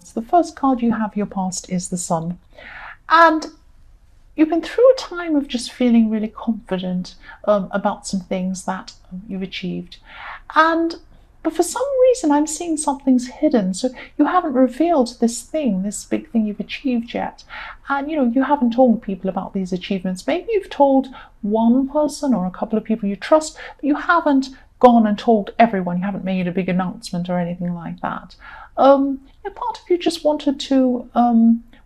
So the first card you have, your past, is the Sun. And you've been through a time of just feeling really confident about some things that you've achieved. But for some reason, I'm seeing something's hidden. So you haven't revealed this thing, this big thing you've achieved yet. And, you haven't told people about these achievements. Maybe you've told one person or a couple of people you trust, but you haven't gone and told everyone. You haven't made a big announcement or anything like that. Part of you just wanted to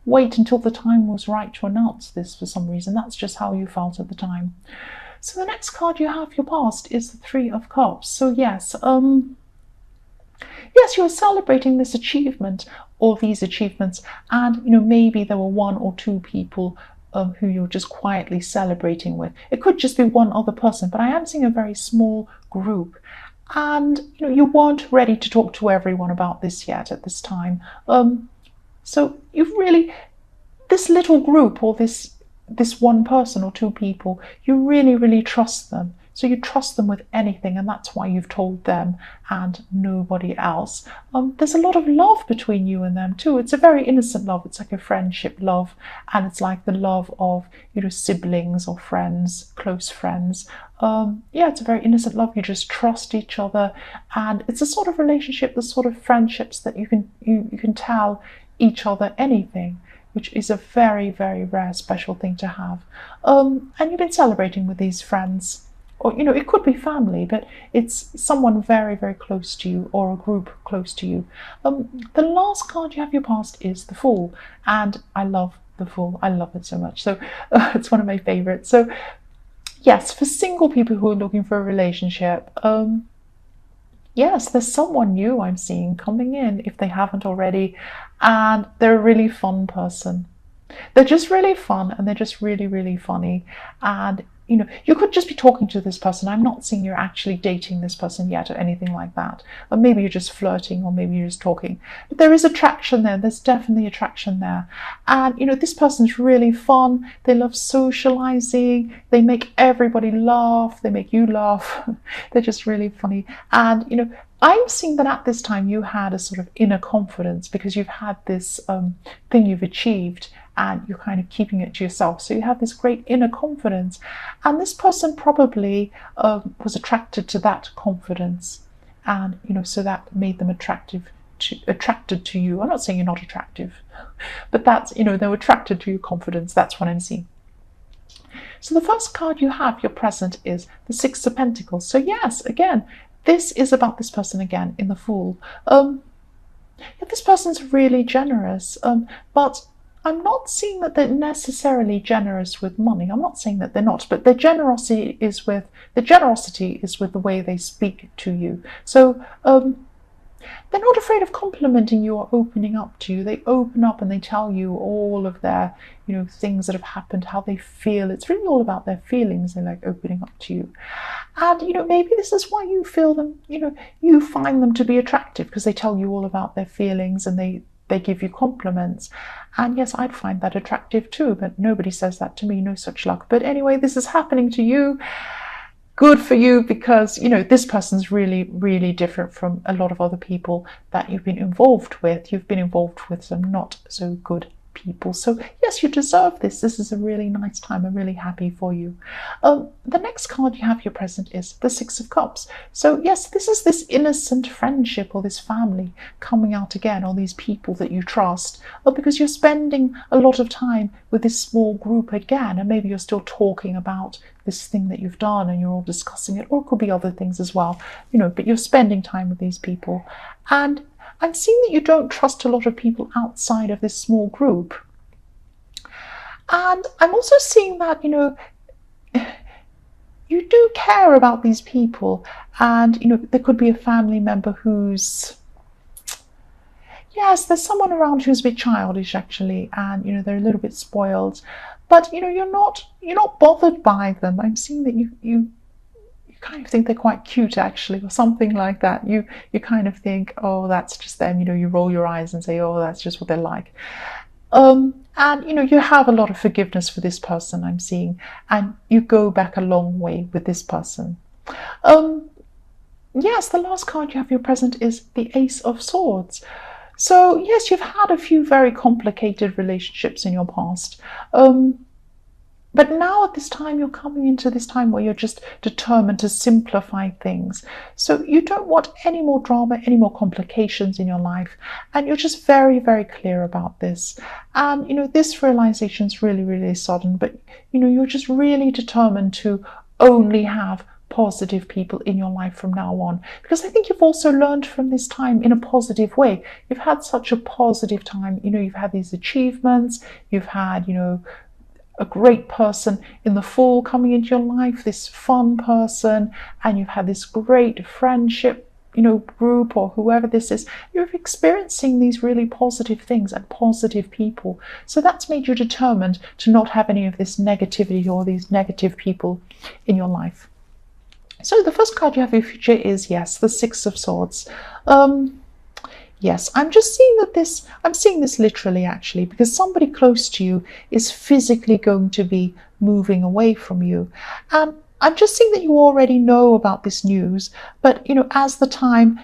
wait until the time was right to announce this for some reason. That's just how you felt at the time. So the next card you have, your past, is the Three of Cups. So yes, you're celebrating this achievement or these achievements, and maybe there were one or two people who you're just quietly celebrating with. It could just be one other person, but I am seeing a very small group. And you weren't ready to talk to everyone about this yet at this time. So you've really, this little group, or this one person or two people, you really, really trust them. So you trust them with anything, and that's why you've told them and nobody else. There's a lot of love between you and them too. It's a very innocent love. It's like a friendship love, and it's like the love of siblings or friends, close friends. It's a very innocent love. You just trust each other, and it's a sort of relationship, the sort of friendships that you can tell each other anything, which is a very, very rare, special thing to have. And you've been celebrating with these friends. Or, it could be family, but it's someone very, very close to you, or a group close to you. The last card you have, your past, is the Fool. And I love the Fool. I love it so much. So it's one of my favorites. So yes, for single people who are looking for a relationship, yes, there's someone new I'm seeing coming in, if they haven't already. And they're a really fun person. They're just really fun, and they're just really, really funny. And you could just be talking to this person. I'm not seeing you're actually dating this person yet or anything like that. Or maybe you're just flirting, or maybe you're just talking. But there is attraction there. There's definitely attraction there. And, this person's really fun. They love socializing. They make everybody laugh. They make you laugh. They're just really funny. And, I'm seeing that at this time you had a sort of inner confidence, because you've had this thing you've achieved, and you're kind of keeping it to yourself. So you have this great inner confidence, and this person probably was attracted to that confidence, and so that made them attracted to you. I'm not saying you're not attractive, but that's they're attracted to your confidence. That's what I'm seeing. So the first card you have, your present, is the Six of Pentacles. So yes, again, this is about this person again in the Fool. This person's really generous, but I'm not seeing that they're necessarily generous with money. I'm not saying that they're not, but their generosity is with the way they speak to you. So they're not afraid of complimenting you or opening up to you. They open up and they tell you all of their, things that have happened, how they feel. It's really all about their feelings. They like opening up to you. And, maybe this is why you feel them, you find them to be attractive, because they tell you all about their feelings, and they give you compliments. And yes, I'd find that attractive too, but nobody says that to me. No such luck. But anyway, this is happening to you. Good for you, because this person's really, really different from a lot of other people that you've been involved with. You've been involved with some not so good people. So yes, you deserve this. This is a really nice time. I'm really happy for you. The next card you have, your present, is the Six of Cups. So yes, this is this innocent friendship, or this family coming out again, or these people that you trust, because you're spending a lot of time with this small group again, and maybe you're still talking about this thing that you've done, and you're all discussing it, or it could be other things as well, but you're spending time with these people. And I'm seeing that you don't trust a lot of people outside of this small group. And I'm also seeing that, you do care about these people. And, there could be a family member who's, yes, there's someone around who's a bit childish, actually. And, they're a little bit spoiled. But, you're not bothered by them. I'm seeing that you kind of think they're quite cute, actually, or something like that. You kind of think, oh, that's just them. You roll your eyes and say, oh, that's just what they're like. And you have a lot of forgiveness for this person, I'm seeing, and you go back a long way with this person. Yes, the last card you have, your present, is the Ace of Swords. So yes, you've had a few very complicated relationships in your past. But now at this time, you're coming into this time where you're just determined to simplify things. So you don't want any more drama, any more complications in your life. And you're just very, very clear about this. And, this realization is really, really sudden, but, you're just really determined to only have positive people in your life from now on, because I think you've also learned from this time in a positive way. You've had such a positive time. You've had these achievements, you've had, a great person in the fall coming into your life, this fun person, and you've had this great friendship, group, or whoever this is. You're experiencing these really positive things and positive people. So that's made you determined to not have any of this negativity or these negative people in your life. So the first card you have for your future is, yes, the Six of Swords. Yes, I'm just seeing that I'm seeing this literally actually, because somebody close to you is physically going to be moving away from you. And I'm just seeing that you already know about this news, but, as the time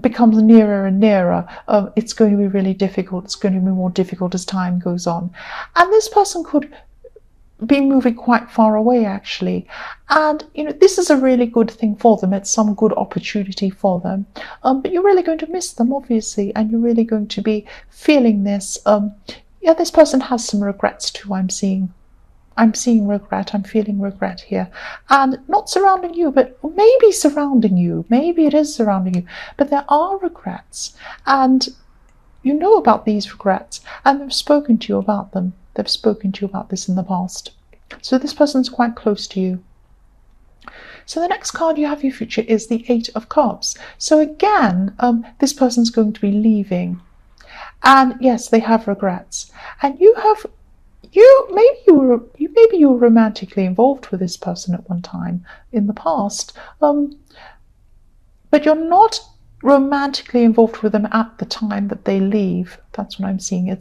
becomes nearer and nearer, it's going to be really difficult. It's going to be more difficult as time goes on. And this person could be moving quite far away actually, and this is a really good thing for them. It's some good opportunity for them, but you're really going to miss them obviously, and you're really going to be feeling this. This person has some regrets too. I'm seeing regret. I'm feeling regret here, and not surrounding you, but maybe surrounding you. Maybe it is surrounding you, but there are regrets, and you know about these regrets, and they've spoken to you about them. They've spoken to you about this in the past. So this person's quite close to you. So the next card you have for your future is the Eight of Cups. So again, this person's going to be leaving. And yes, they have regrets. And maybe you were romantically involved with this person at one time in the past. But you're not romantically involved with them at the time that they leave. That's what I'm seeing.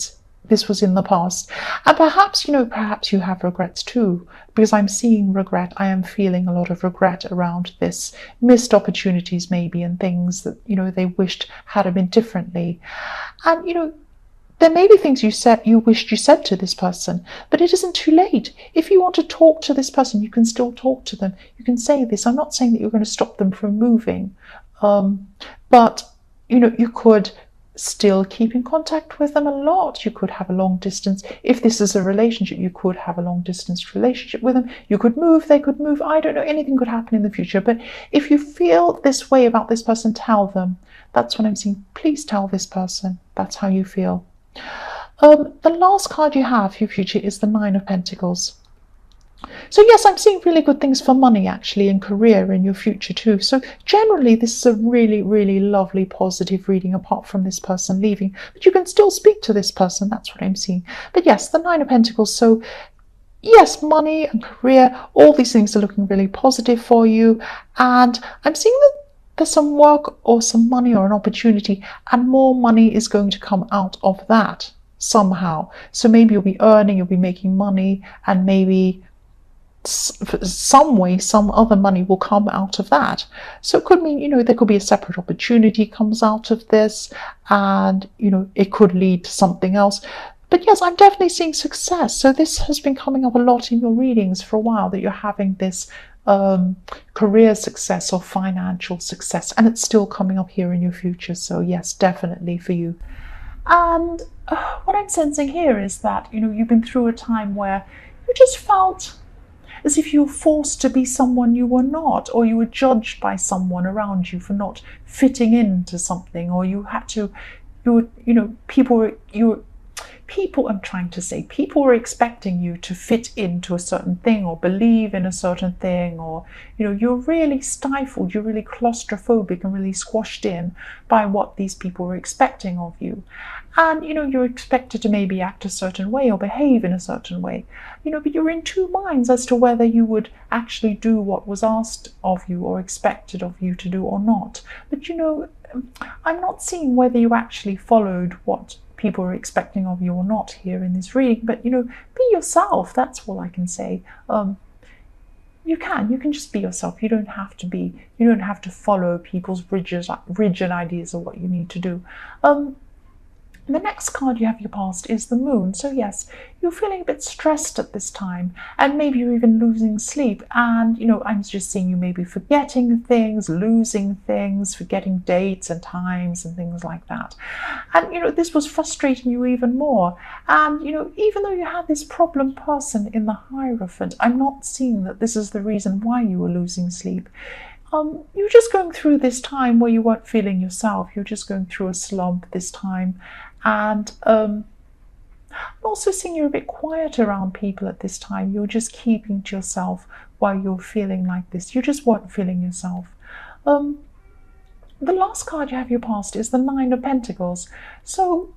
This was in the past. And perhaps you have regrets too, because I'm seeing regret. I am feeling a lot of regret around this, missed opportunities maybe, and things that, they wished had been differently. And, there may be things you wished you said to this person, but it isn't too late. If you want to talk to this person, you can still talk to them. You can say this. I'm not saying that you're going to stop them from moving, but, you could still keep in contact with them a lot. You could have a long distance. If this is a relationship, you could have a long distance relationship with them. You could move, they could move. I don't know, anything could happen in the future. But if you feel this way about this person, tell them. That's what I'm seeing. Please tell this person. That's how you feel. The last card you have for your future is the Nine of Pentacles. So yes, I'm seeing really good things for money actually, and career in your future too. So generally this is a really, really lovely positive reading, apart from this person leaving. But you can still speak to this person. That's what I'm seeing. But yes, the Nine of Pentacles. So yes, money and career, all these things are looking really positive for you. And I'm seeing that there's some work or some money or an opportunity, and more money is going to come out of that somehow. So maybe you'll be earning, you'll be making money, and maybe some way, some other money will come out of that. So it could mean, there could be a separate opportunity comes out of this, and, it could lead to something else. But yes, I'm definitely seeing success. So this has been coming up a lot in your readings for a while, that you're having this career success or financial success, and it's still coming up here in your future. So yes, definitely for you. And what I'm sensing here is that, you've been through a time where you just felt as if you were forced to be someone you were not, or you were judged by someone around you for not fitting into something, or people were expecting you to fit into a certain thing, or believe in a certain thing, or you're really stifled, you're really claustrophobic and really squashed in by what these people were expecting of you. And you're expected to maybe act a certain way or behave in a certain way, but you're in two minds as to whether you would actually do what was asked of you or expected of you to do or not. But I'm not seeing whether you actually followed what people are expecting of you or not here in this reading. But be yourself. That's all I can say. You can just be yourself. You don't have to follow people's rigid ideas of what you need to do. The next card you have your past is the moon. So yes, you're feeling a bit stressed at this time, and maybe you're even losing sleep. And I'm just seeing you maybe forgetting things, losing things, forgetting dates and times and things like that. And this was frustrating you even more. And even though you had this problem person in the Hierophant, I'm not seeing that this is the reason why you were losing sleep. You're just going through this time where you weren't feeling yourself. You're just going through a slump this time. And I'm also seeing you're a bit quiet around people at this time. You're just keeping to yourself while you're feeling like this. You just weren't feeling yourself. The last card you have your past is the Nine of Pentacles. So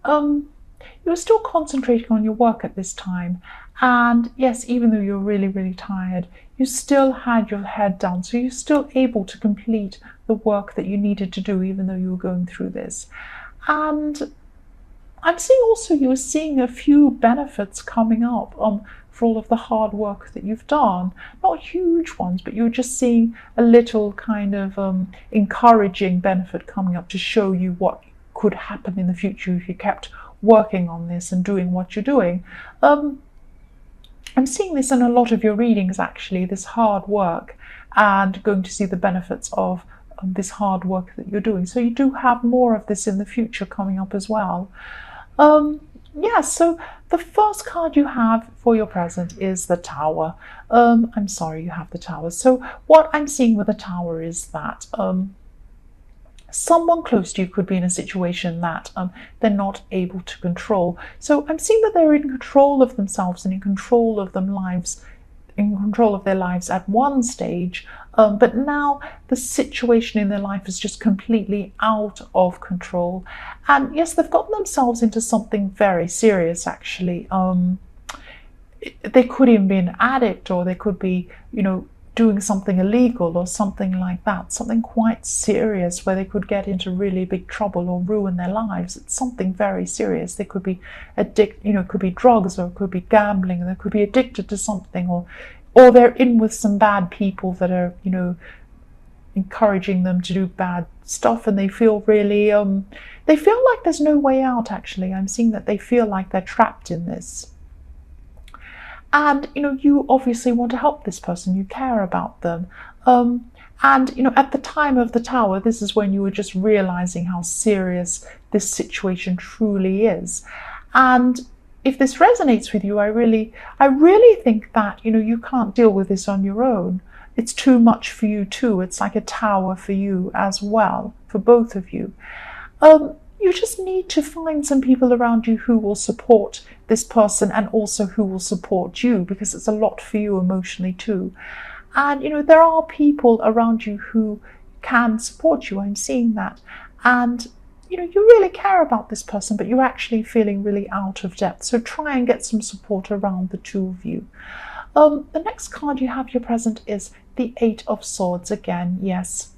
you're still concentrating on your work at this time. And yes, even though you're really, really tired, you still had your head down. So you're still able to complete the work that you needed to do, even though you were going through this. And I'm seeing also you're seeing a few benefits coming up for all of the hard work that you've done. Not huge ones, but you're just seeing a little kind of encouraging benefit coming up to show you what could happen in the future if you kept working on this and doing what you're doing. I'm seeing this in a lot of your readings, actually, this hard work, and going to see the benefits of this hard work that you're doing. So you do have more of this in the future coming up as well. So the first card you have for your present is the Tower. I'm sorry, you have the Tower. So what I'm seeing with the Tower is that someone close to you could be in a situation that they're not able to control. So I'm seeing that they're in control of themselves and in control of their lives at one stage, but now the situation in their life is just completely out of control. And yes, they've gotten themselves into something very serious, actually. They could even be an addict, or they could be, doing something illegal or something like that, something quite serious where they could get into really big trouble or ruin their lives. It's something very serious. They could be it could be drugs, or it could be gambling, they could be addicted to something, or they're in with some bad people that are, encouraging them to do bad stuff, and they feel really, they feel like there's no way out, actually. I'm seeing that they feel like they're trapped in this. And, you obviously want to help this person, you care about them. And, at the time of the Tower, this is when you were just realizing how serious this situation truly is. And if this resonates with you, I really think that, you can't deal with this on your own. It's too much for you too. It's like a tower for you as well, for both of you. You just need to find some people around you who will support this person, and also who will support you, because it's a lot for you emotionally too. And there are people around you who can support you. I'm seeing that. And you really care about this person, but you're actually feeling really out of depth. So try and get some support around the two of you. The next card you have your present is the Eight of Swords again. Yes,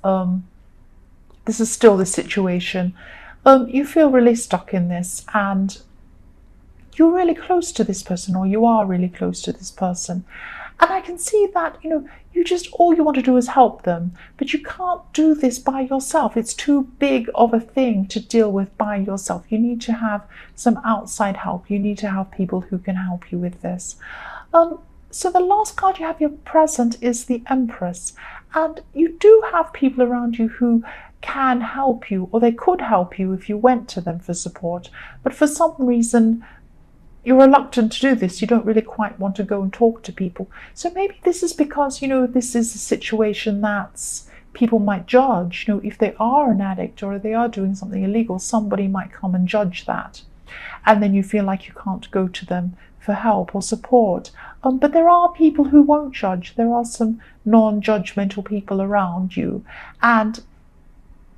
this is still the situation. You feel really stuck in this, and you're really close to this person, or you are really close to this person. And I can see that, you just, all you want to do is help them, but you can't do this by yourself. It's too big of a thing to deal with by yourself. You need to have some outside help. You need to have people who can help you with this. So the last card you have your present is the Empress. And you do have people around you who can help you, or they could help you if you went to them for support. But for some reason, you're reluctant to do this. You don't really quite want to go and talk to people. So maybe this is because, this is a situation that people might judge. If they are an addict or they are doing something illegal, somebody might come and judge that. And then you feel like you can't go to them for help or support. But there are people who won't judge. There are some non-judgmental people around you, and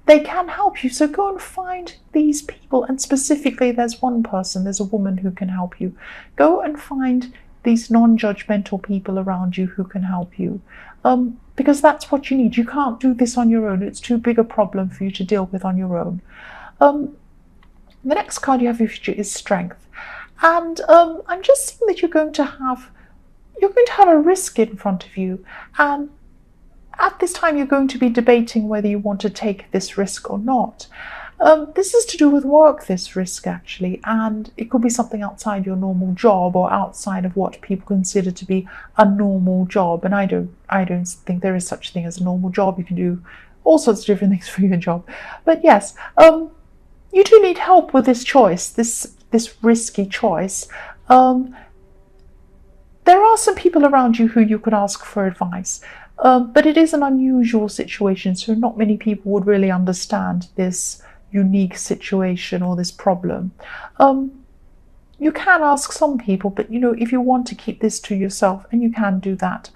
they can help you. So go and find these people. And specifically, there's one person, there's a woman who can help you. Go and find these non-judgmental people around you who can help you. Because that's what you need. You can't do this on your own. It's too big a problem for you to deal with on your own. The next card you have for your future is Strength. And I'm just seeing that you're going to have a risk in front of you. And at this time, you're going to be debating whether you want to take this risk or not. This is to do with work, this risk actually, and it could be something outside your normal job or outside of what people consider to be a normal job. And I don't think there is such a thing as a normal job. You can do all sorts of different things for your job. But yes, you do need help with this choice, this risky choice. There are some people around you who you could ask for advice, but it is an unusual situation, so not many people would really understand this unique situation or this problem. You can ask some people, but if you want to keep this to yourself, and you can do that.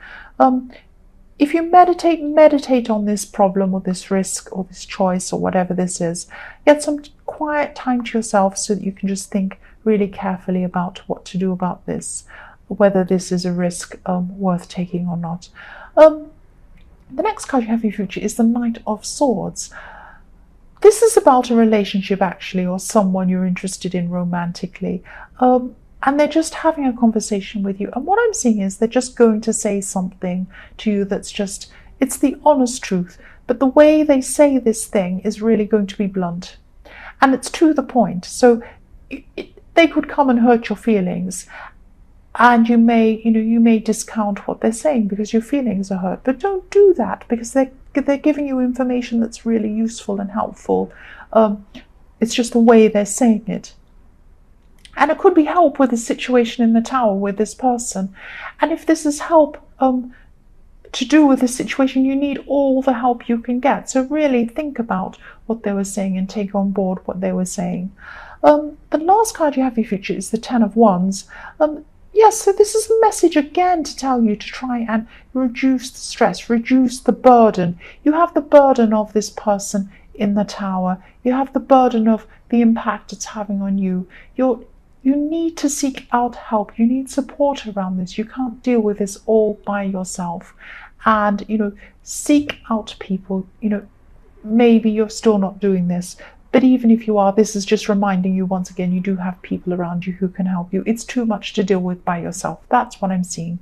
If you meditate on this problem or this risk or this choice or whatever this is. Get some quiet time to yourself so that you can just think really carefully about what to do about this, whether this is a risk worth taking or not. The next card you have in your future is the Knight of Swords. This is about a relationship actually, or someone you're interested in romantically. And they're just having a conversation with you. And what I'm seeing is they're just going to say something to you that's just, it's the honest truth. But the way they say this thing is really going to be blunt. And it's to the point. So they could come and hurt your feelings. And you may discount what they're saying because your feelings are hurt. But don't do that, because they're giving you information that's really useful and helpful. It's just the way they're saying it. And it could be help with the situation in the tower with this person. And if this is help to do with the situation, you need all the help you can get. So really think about what they were saying and take on board what they were saying. The last card you have in your future is the Ten of Wands. Yes, so this is a message again to tell you to try and reduce the stress, reduce the burden. You have the burden of this person in the tower. You have the burden of the impact it's having on you. You need to seek out help. You need support around this. You can't deal with this all by yourself. And, seek out people. Maybe you're still not doing this, but even if you are, this is just reminding you once again, you do have people around you who can help you. It's too much to deal with by yourself. That's what I'm seeing.